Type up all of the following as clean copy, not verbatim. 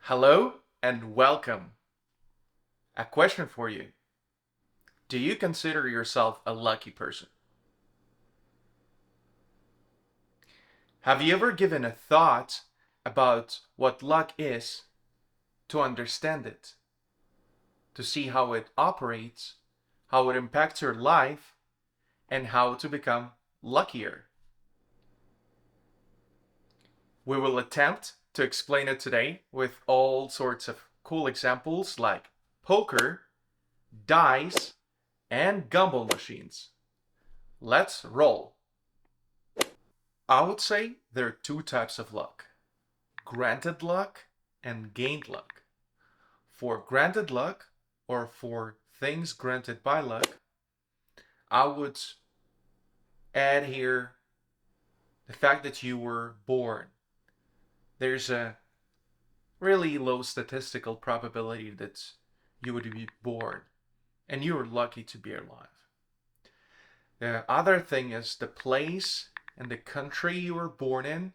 Hello and welcome. A question for you. Do you consider yourself a lucky person? Have you ever given a thought about what luck is to understand it, to see how it operates, how it impacts your life, and how to become luckier? We will attempt to explain it today with all sorts of cool examples like poker, dice, and gumball machines. Let's roll. I would say there are two types of luck: granted luck and gained luck. For granted luck, or for things granted by luck, I would add here the fact that you were born. There's a really low statistical probability that you would be born, and you were lucky to be alive. The other thing is the place and the country you were born in.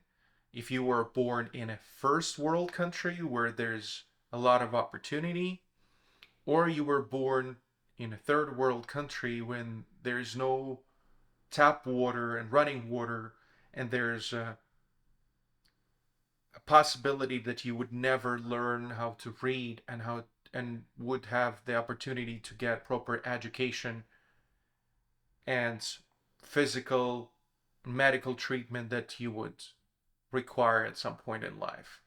If you were born in a first world country where there's a lot of opportunity, or you were born in a third world country when there's no tap water and running water, and there's a possibility that you would never learn how to read and would have the opportunity to get proper education and physical medical treatment that you would require at some point in life.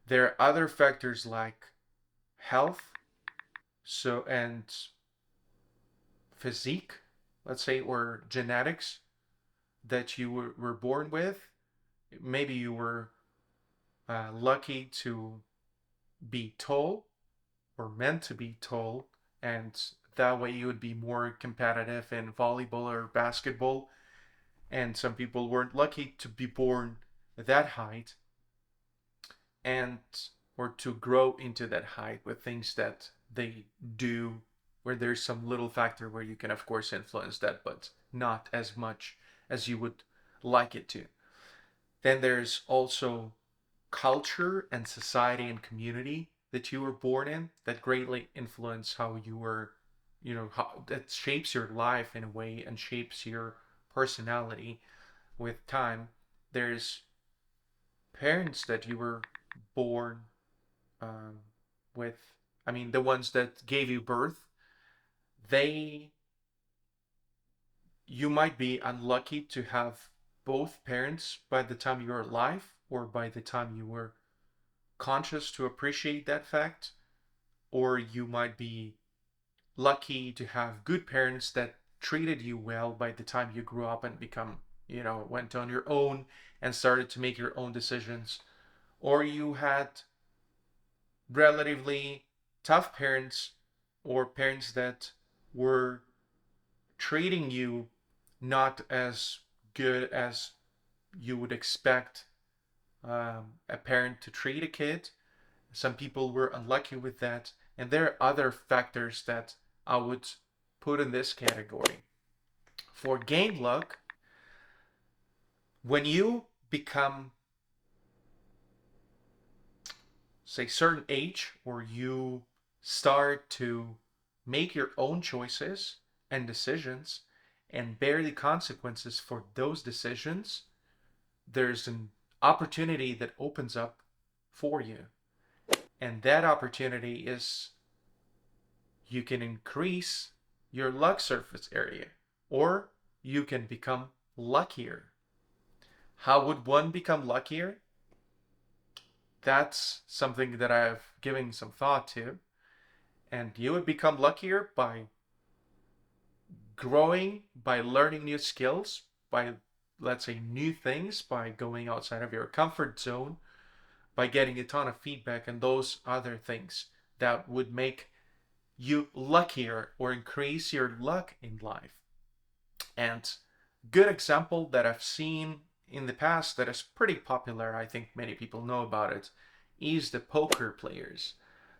There are other factors like health, and physique, let's say, or genetics that you were born with. Maybe you were lucky to be tall or meant to be tall, and that way you would be more competitive in volleyball or basketball. And some people weren't lucky to be born that height and or to grow into that height with things that they do, where there's some little factor where you can of course influence that, but not as much as you would like it to. Then there's also culture and society and community that you were born in that greatly influence how you were, how that shapes your life in a way and shapes your personality with time. There's parents that you were born um, with. I mean, the ones that gave you birth, they you might be unlucky to have both parents by the time you were alive or by the time you were conscious to appreciate that fact, or you might be lucky to have good parents that treated you well by the time you grew up and went on your own and started to make your own decisions, or you had relatively tough parents or parents that were treating you not as good as you would expect a parent to treat a kid. Some people were unlucky with that, and there are other factors that I would put in this category. For gained luck, when you become, say, certain age, or you start to make your own choices and decisions and bear the consequences for those decisions, there's an opportunity that opens up for you. And that opportunity is you can increase your luck surface area, or you can become luckier. How would one become luckier? That's something that I've given some thought to. And you would become luckier by growing, by learning new skills, by, let's say, new things, by going outside of your comfort zone, by getting a ton of feedback and those other things that would make you luckier or increase your luck in life. And good example that I've seen in the past that is pretty popular, I think many people know about it, is the poker players,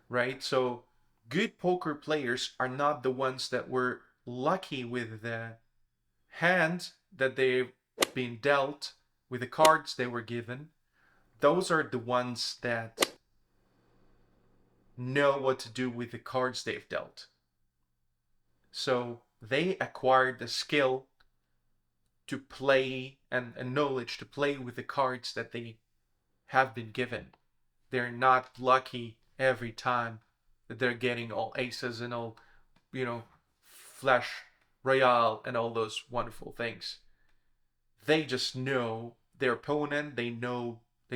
right? So good poker players are not the ones that were lucky with the hand that they've been dealt, with the cards they were given. Those are the ones that know what to do with the cards they've dealt. So they acquired the skill to play and knowledge to play with the cards that they have been given. They're not lucky every time that they're getting all aces and all, you know, flash royale and all those wonderful things. They just know their opponent. They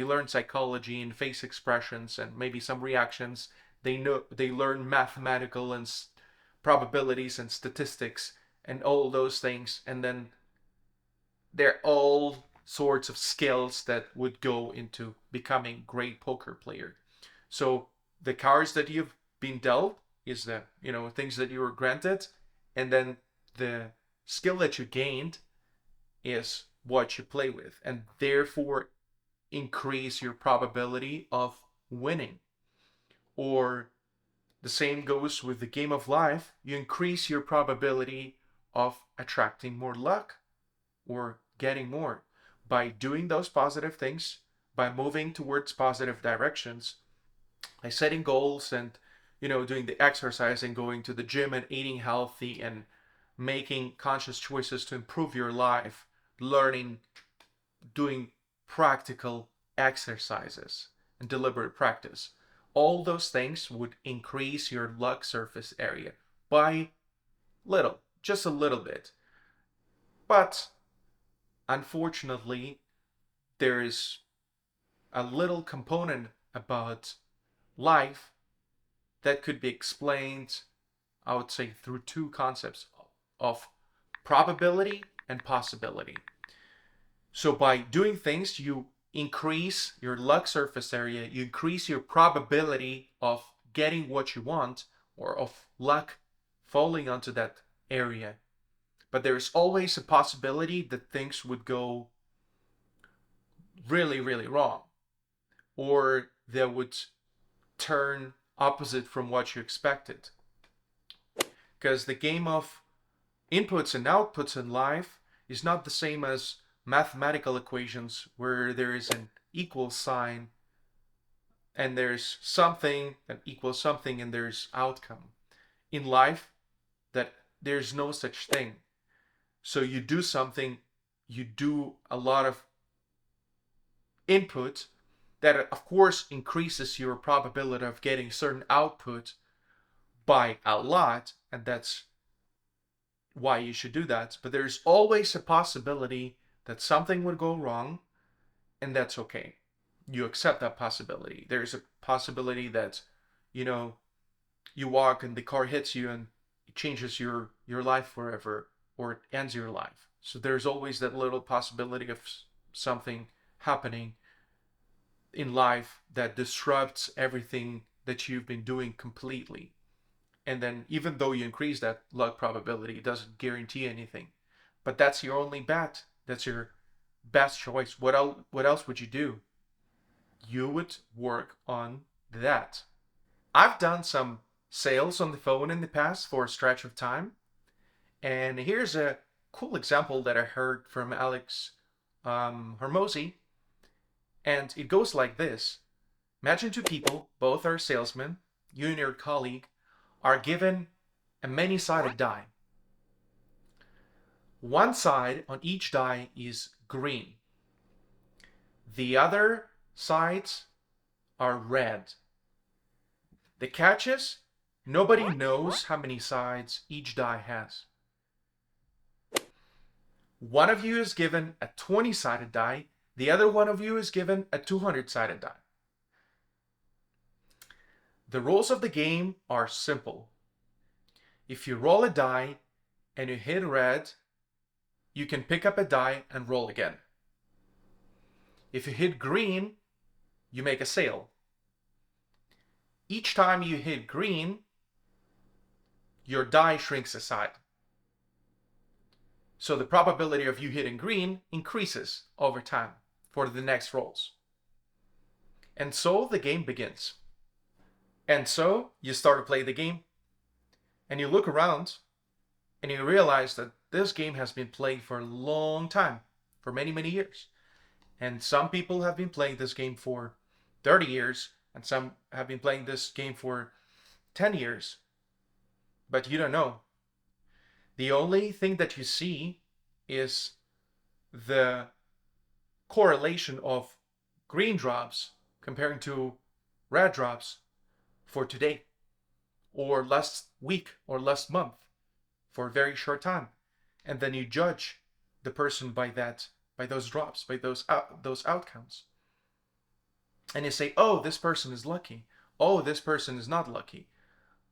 learn psychology and face expressions and maybe some reactions. They learn mathematical and probabilities and statistics and all those things, and then they're all sorts of skills that would go into becoming great poker player. So the cards that you've been dealt is the things that you were granted, and then the skill that you gained is what you play with, and therefore increase your probability of winning. Or the same goes with the game of life. You increase your probability of attracting more luck or getting more by doing those positive things, by moving towards positive directions, by setting goals and doing the exercise and going to the gym and eating healthy and making conscious choices to improve your life, learning, doing practical exercises and deliberate practice. All those things would increase your luck surface area by little, just a little bit. But unfortunately, there is a little component about life that could be explained, I would say, through two concepts of probability and possibility. So by doing things, you increase your luck surface area, you increase your probability of getting what you want or of luck falling onto that area. But there's always a possibility that things would go really, really wrong, or they would turn opposite from what you expected. Because the game of inputs and outputs in life is not the same as mathematical equations where there is an equal sign and there's something that equals something and there's outcome. In life, that there's no such thing. So you do something, you do a lot of input that of course increases your probability of getting certain output by a lot, and that's why you should do that. But there's always a possibility that something would go wrong, and that's okay. You accept that possibility. There's a possibility that, you know, you walk and the car hits you and it changes your life forever, or it ends your life. So there's always that little possibility of something happening in life that disrupts everything that you've been doing completely. And then even though you increase that luck probability, it doesn't guarantee anything. But that's your only bet. That's your best choice. What else would you do? You would work on that. I've done some sales on the phone in the past for a stretch of time. And here's a cool example that I heard from Alex Hermosi. And it goes like this. Imagine two people, both are salesmen, you and your colleague, are given a many-sided die. One side on each die is green. The other sides are red. The catch is, nobody knows how many sides each die has. One of you is given a 20-sided die, the other one of you is given a 200-sided die. The rules of the game are simple. If you roll a die and you hit red, you can pick up a die and roll again. If you hit green, you make a sale. Each time you hit green, your die shrinks aside. So the probability of you hitting green increases over time for the next rolls. And so the game begins. And so you start to play the game, and you look around, and you realize that this game has been played for a long time, for many, many years. And some people have been playing this game for 30 years, and some have been playing this game for 10 years, but you don't know. The only thing that you see is the correlation of green drops comparing to red drops for today, or last week, or last month, for a very short time. And then you judge the person by that, by those drops, by those outcomes. And you say, oh, this person is lucky. Oh, this person is not lucky.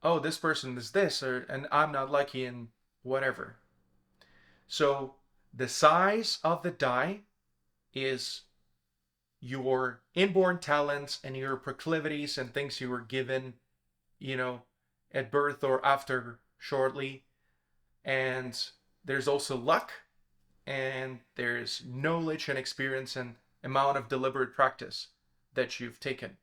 Oh, this person is this, and I'm not lucky, and whatever. So the size of the die is your inborn talents and your proclivities and things you were given, you know, at birth or after shortly. And there's also luck, and there's knowledge and experience and amount of deliberate practice that you've taken.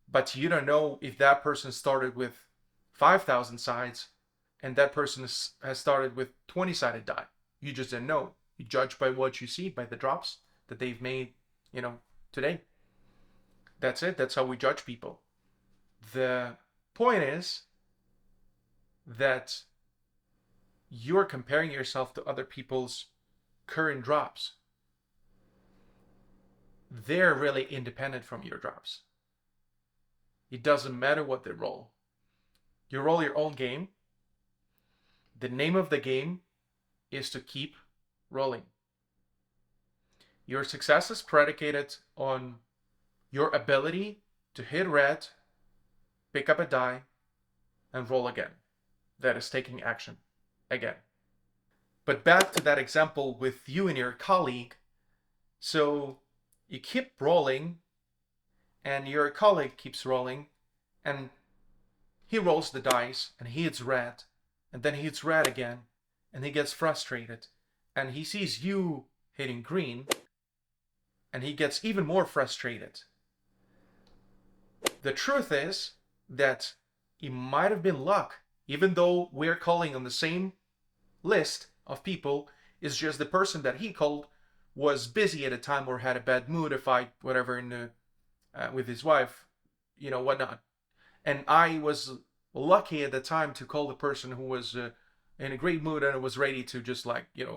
But you don't know if that person started with 5,000 sides and that person has started with 20-sided die. You just don't know. You judge by what you see, by the drops that they've made, today. That's it. That's how we judge people. The point is that you're comparing yourself to other people's current drops. They're really independent from your drops. It doesn't matter what they roll. You roll your own game. The name of the game is to keep rolling. Your success is predicated on your ability to hit red, pick up a die, and roll again. That is taking action again. But back to that example with you and your colleague. So you keep rolling, and your colleague keeps rolling, and he rolls the dice, and he hits red, and then he hits red again, and he gets frustrated, and he sees you hitting green, and he gets even more frustrated. The truth is that it might have been luck, even though we're calling on the same list of people. It's just the person that he called was busy at a time or had a bad mood, a fight, whatever, with his wife, whatnot. And I was lucky at the time to call the person who was in a great mood and was ready to just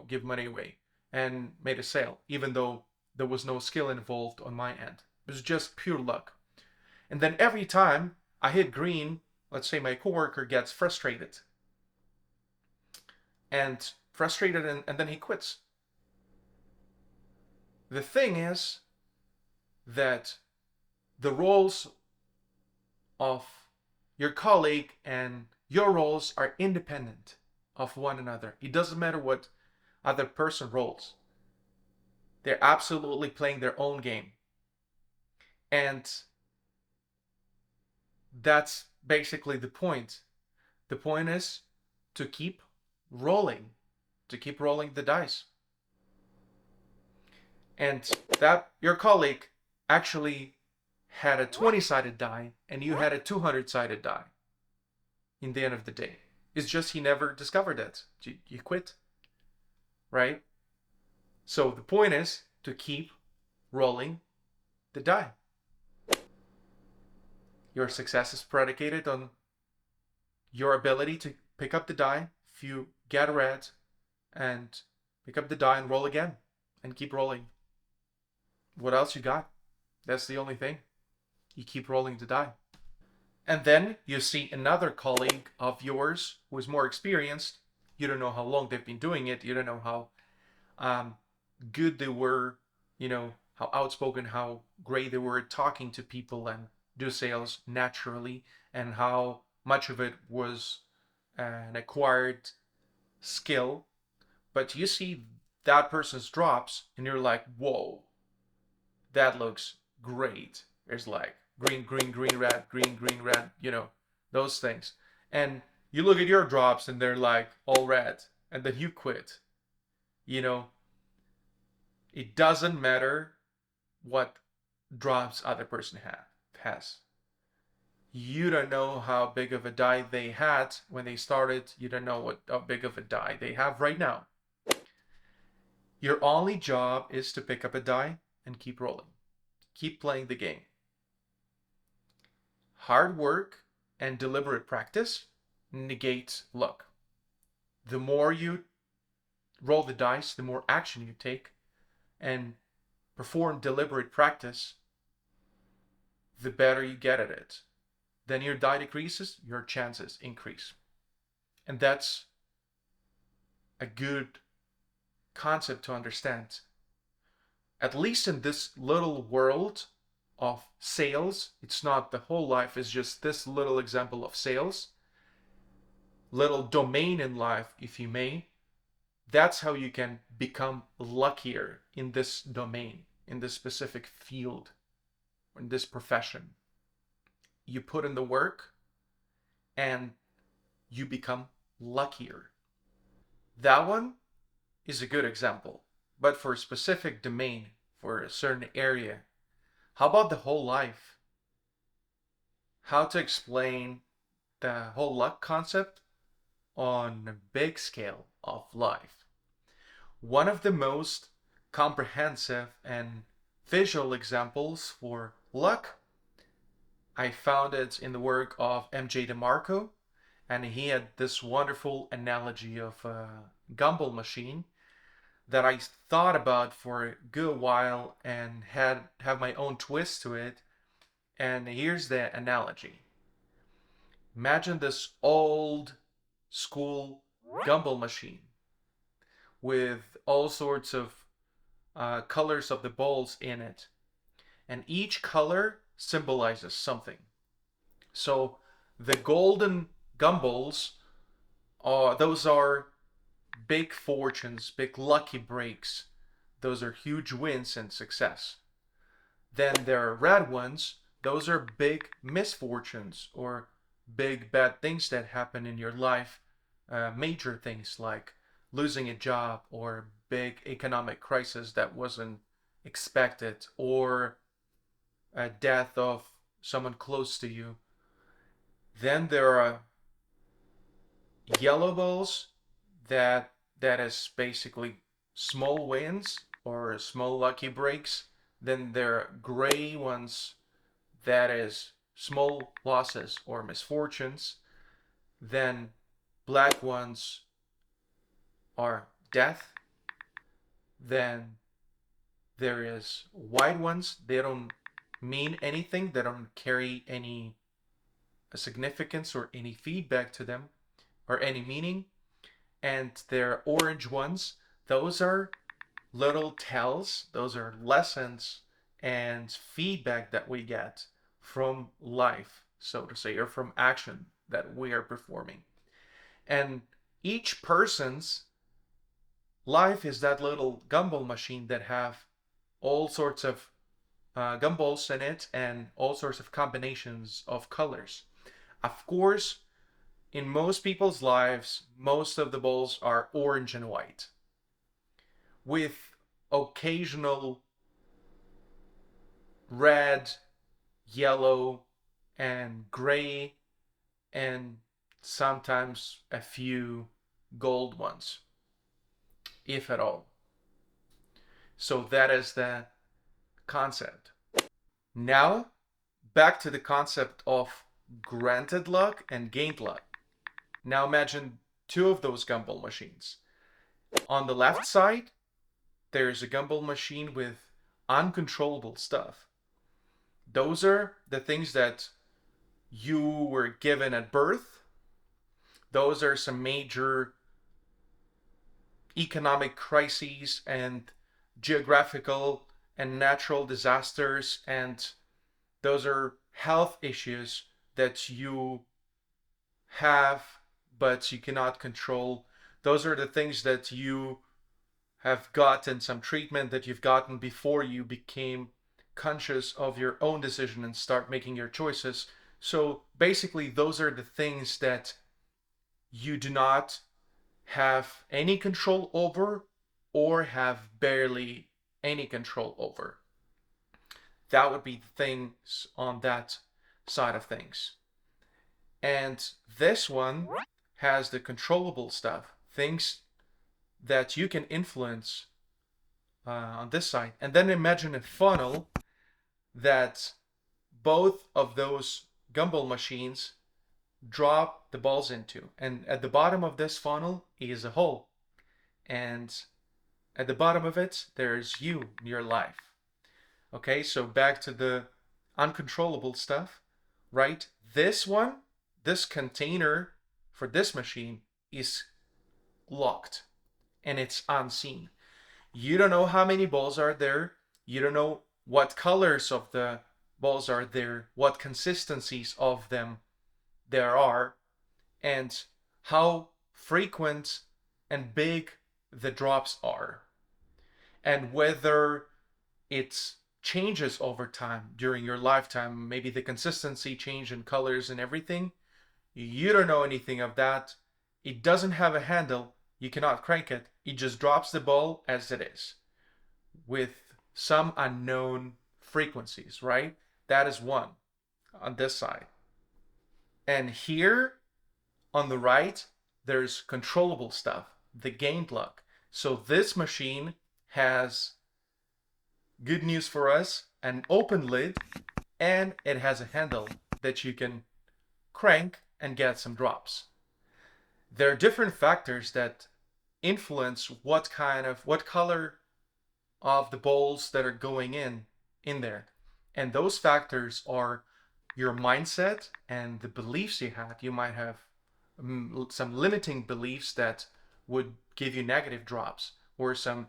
give money away and made a sale, even though there was no skill involved on my end. It was just pure luck. And then every time I hit green, let's say my coworker gets frustrated. And then he quits. The thing is that the roles of your colleague and your roles are independent of one another. It doesn't matter what other person rolls. They're absolutely playing their own game. And that's basically the point. The point is to keep rolling, the dice. And that your colleague actually had a 20-sided die and you had a 200-sided die in the end of the day. It's just he never discovered that. You quit. Right? So the point is to keep rolling the die. Your success is predicated on your ability to pick up the die. If you get a red, and pick up the die and roll again and keep rolling. What else you got? That's the only thing. You keep rolling the die. And then you see another colleague of yours who is more experienced. You don't know how long they've been doing it. You don't know how good they were, how outspoken, how great they were talking to people and do sales naturally, and how much of it was an acquired skill. But you see that person's drops and you're like, whoa, that looks great. There's like green, green, green, red, green, red, those things. And you look at your drops and they're like all red, and then you quit. It doesn't matter what drops other person has. You don't know how big of a die they had when they started. You don't know how big of a die they have right now. Your only job is to pick up a die and keep rolling. Keep playing the game. hard work and deliberate practice negates luck. The more you roll the dice, the more action you take and perform deliberate practice, the better you get at it. Then your die decreases, your chances increase. And that's a good concept to understand. At least in this little world of sales, it's not the whole life, it's just this little example of sales, little domain in life, if you may. That's how you can become luckier in this domain, in this specific field, in this profession. You put in the work and you become luckier. That one is a good example. But for a specific domain, for a certain area, how about the whole life? How to explain the whole luck concept on a big scale of life? One of the most comprehensive and visual examples for luck, I found it in the work of M.J. DeMarco, and he had this wonderful analogy of a Gumball machine that I thought about for a good while and have my own twist to it. And here's the analogy. Imagine this old school Gumball machine with all sorts of colors of the balls in it. And each color symbolizes something. So the golden gumballs those are big fortunes, big lucky breaks. Those are huge wins and success. Then there are red ones. Those are big misfortunes or big bad things that happen in your life. Major things like losing a job or big economic crisis that wasn't expected or a death of someone close to you. Then there are yellow balls that is basically small wins or small lucky breaks. Then there are gray ones that is small losses or misfortunes. Then black ones are death. Then there is white ones. They don't mean anything. They don't carry any significance or any feedback to them or any meaning. And there are orange ones. Those are little tells. Those are lessons and feedback that we get from life, so to say, or from action that we are performing. And each person's life is that little gumball machine that have all sorts of gumballs in it and all sorts of combinations of colors. Of course, in most people's lives, most of the balls are orange and white, with occasional red, yellow, and gray, and sometimes a few gold ones, if at all. So that is the concept. Now, back to the concept of granted luck and gained luck. Now imagine two of those gumball machines. On the left side, there's a gumball machine with uncontrollable stuff. Those are the things that you were given at birth. Those are some major economic crises and geographical and natural disasters, and those are health issues that you have but you cannot control. Those are the things that you have gotten some treatment that you've gotten before you became conscious of your own decision and start making your choices. So basically, those are the things that you do not have any control over or have barely any control over. That would be the things on that side of things. And this one has the controllable stuff, things that you can influence on this side. And then imagine a funnel that both of those gumball machines drop the balls into. And at the bottom of this funnel is a hole. And at the bottom of it, there's you, your life. Okay, so back to the uncontrollable stuff, right? This one, this container for this machine is locked and it's unseen. You don't know how many balls are there. You don't know what colors of the balls are there, what consistencies of them there are, and how frequent and big the drops are, and whether it changes over time during your lifetime. Maybe the consistency change in colors and everything. You don't know anything of that. It doesn't have a handle. You cannot crank it. It just drops the ball as it is with some unknown frequencies, right? That is one on this side. And here on the right, there's controllable stuff, the gained luck. So this machine has, good news for us, an open lid, and it has a handle that you can crank and get some drops. There are different factors that influence what color of the balls that are going in there. And those factors are your mindset and the beliefs you have. You might have some limiting beliefs that would give you negative drops, or some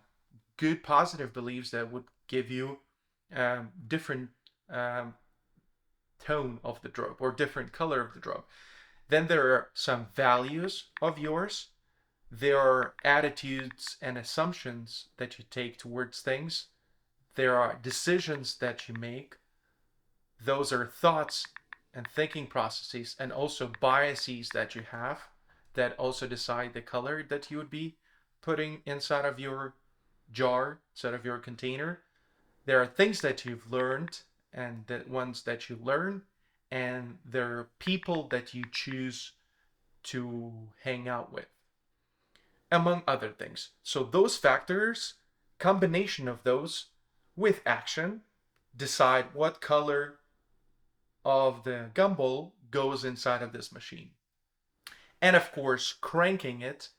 good positive beliefs that would give you different um, tone of the drop or different color of the drop. Then there are some values of yours. There are attitudes and assumptions that you take towards things. There are decisions that you make. Those are thoughts and thinking processes, and also biases that you have that also decide the color that you would be putting inside of your jar, inside of your container. There are things that you've learned and the ones that you learn, and there are people that you choose to hang out with, among other things. So those factors, combination of those with action, decide what color of the gumball goes inside of this machine. And of course, cranking it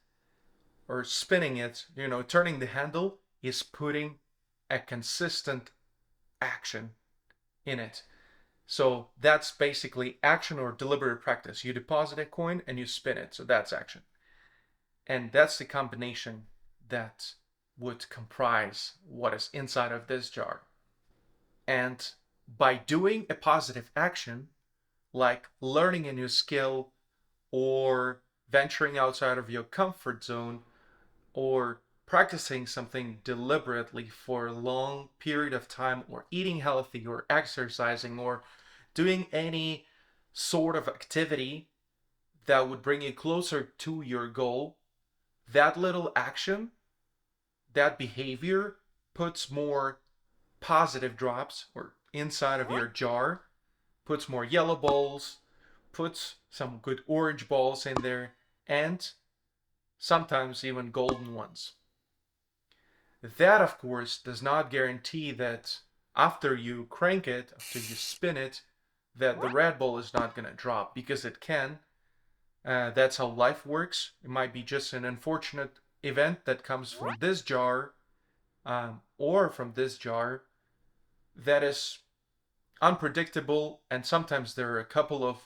or spinning it, turning the handle, is putting a consistent action in it. So that's basically action or deliberate practice. You deposit a coin and you spin it, so that's action. And that's the combination that would comprise what is inside of this jar. And by doing a positive action, like learning a new skill, or venturing outside of your comfort zone, or practicing something deliberately for a long period of time, or eating healthy, or exercising, or doing any sort of activity that would bring you closer to your goal, that little action, that behavior puts more positive drops or inside of your jar, puts more yellow balls, puts some good orange balls in there, and sometimes even golden ones. That, of course, does not guarantee that after you crank it, after you spin it, that the red ball is not going to drop, because it can. That's how life works. It might be just an unfortunate event that comes from this jar, or from this jar, that is unpredictable, and sometimes there are a couple of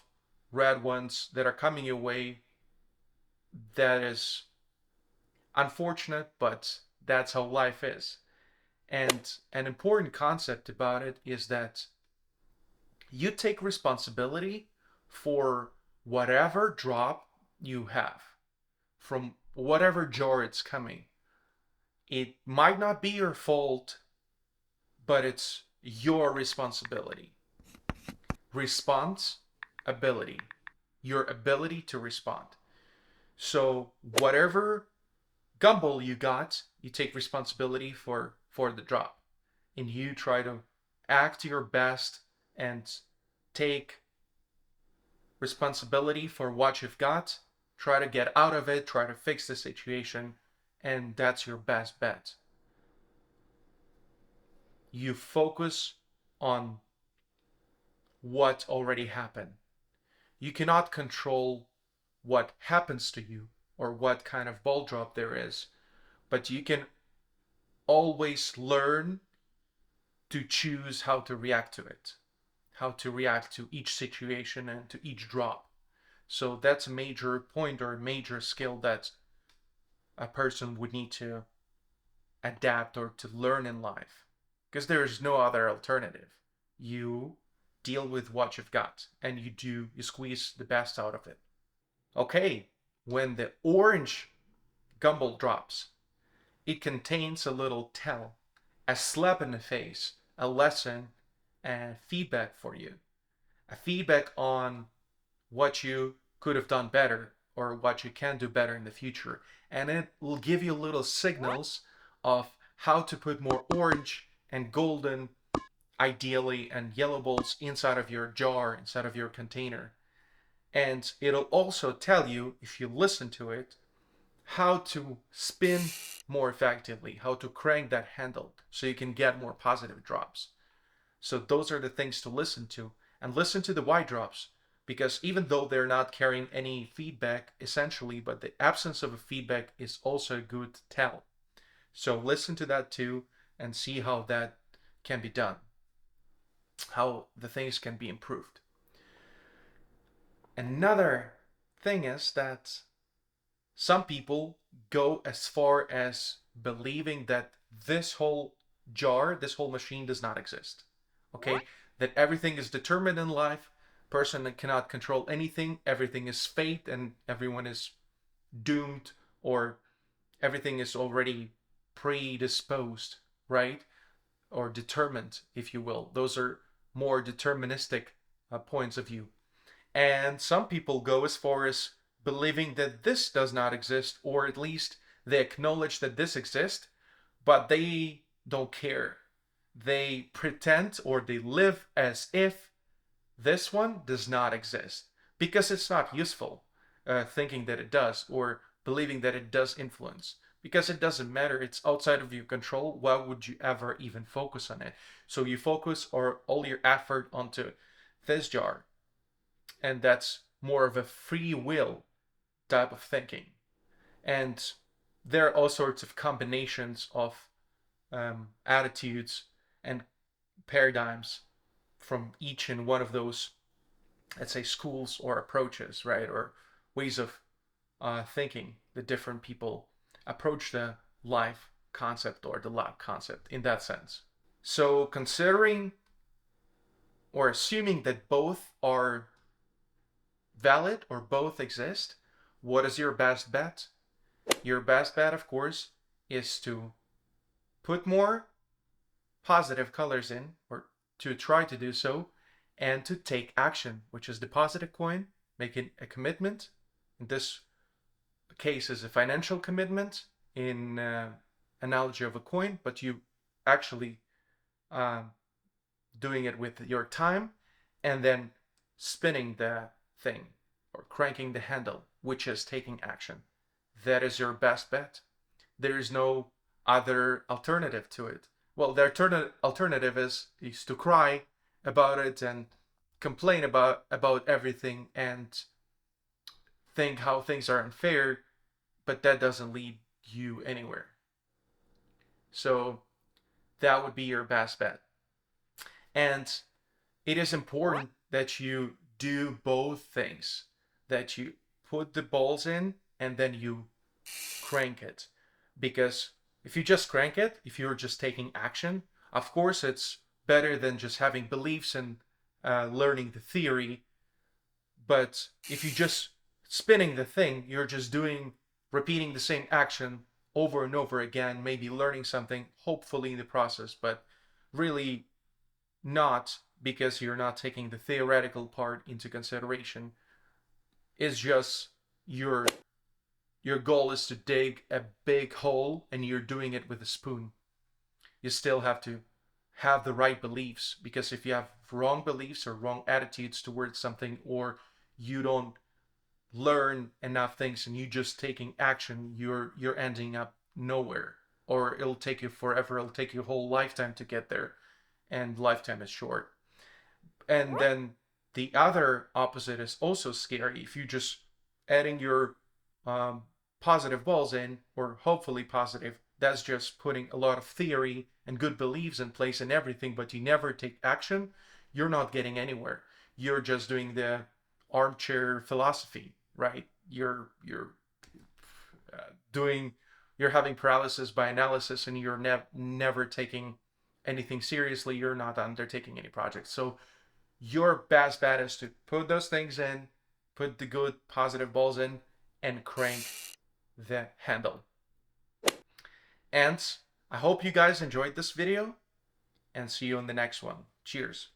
red ones that are coming your way. That is unfortunate, but that's how life is. And an important concept about it is that you take responsibility for whatever drop you have from whatever jar it's coming. It might not be your fault, but it's your responsibility. Response ability, your ability to respond. So whatever gumball you got, you take responsibility for the drop, and you try to act your best and take responsibility for what you've got. Try to get out of it, try to fix the situation, and that's your best bet. You focus on what already happened. You cannot control what happens to you or what kind of ball drop there is, but you can always learn to choose how to react to it, how to react to each situation and to each drop. So that's a major point or a major skill that a person would need to adapt or to learn in life, because there is no other alternative. You deal with what you've got and you squeeze the best out of it. Okay, when the orange Gumball drops, it contains a little tell, a slap in the face, a lesson, and feedback for you. A feedback on what you could have done better or what you can do better in the future. And it will give you little signals of how to put more orange and golden, ideally, and yellow balls inside of your jar, inside of your container. And it'll also tell you, if you listen to it, how to spin more effectively, how to crank that handle so you can get more positive drops. So those are the things to listen to. And listen to the white drops, because even though they're not carrying any feedback essentially, but the absence of a feedback is also a good tell. So listen to that too and see how that can be done, how the things can be improved. Another thing is that some people go as far as believing that this whole jar, this whole machine does not exist. Okay? That everything is determined in life, person that cannot control anything, everything is fate and everyone is doomed, or everything is already predisposed, right? Or determined, if you will. Those are more deterministic points of view. And some people go as far as believing that this does not exist, or at least they acknowledge that this exists, but they don't care. They pretend or they live as if this one does not exist because it's not useful, thinking that it does or believing that it does influence, because it doesn't matter. It's outside of your control. Why would you ever even focus on it? So you focus or all your effort onto this jar, and that's more of a free will type of thinking. And there are all sorts of combinations of attitudes and paradigms from each and one of those, let's say, schools or approaches, right? Or ways of thinking that different people approach the life concept or the lab concept in that sense. So, considering or assuming that both are valid or both exist, what is your best bet? Your best bet, of course, is to put more positive colors in, or to try to do so, and to take action, which is deposit a coin, making a commitment. In this case, is a financial commitment in analogy of a coin, but you actually uh, doing it with your time, and then spinning the thing or cranking the handle, which is taking action. That is your best bet. There is no other alternative to it. Well, the alternative is to cry about it and complain about everything and think how things are unfair, but that doesn't lead you anywhere. So that would be your best bet. And it is important that you do both things, that you put the balls in and then you crank it. Because if you just crank it, if you're just taking action, of course it's better than just having beliefs and learning the theory. But if you just spinning the thing, you're just repeating the same action over and over again, maybe learning something, hopefully in the process, but really not, because you're not taking the theoretical part into consideration. It's just your your goal is to dig a big hole and you're doing it with a spoon. You still have to have the right beliefs, because if you have wrong beliefs or wrong attitudes towards something, or you don't learn enough things and you just taking action, you're ending up nowhere, or it'll take you forever. It'll take you a whole lifetime to get there, and lifetime is short. And then The other opposite is also scary. If you just adding your positive balls in, or hopefully positive, that's just putting a lot of theory and good beliefs in place and everything, but you never take action, you're not getting anywhere. You're just doing the armchair philosophy, right? You're doing you're having paralysis by analysis, and you're never taking anything seriously. You're not undertaking any projects. So your best bet is to put those things in, put the good positive balls in, and crank the handle. And I hope you guys enjoyed this video, and see you in the next one. Cheers.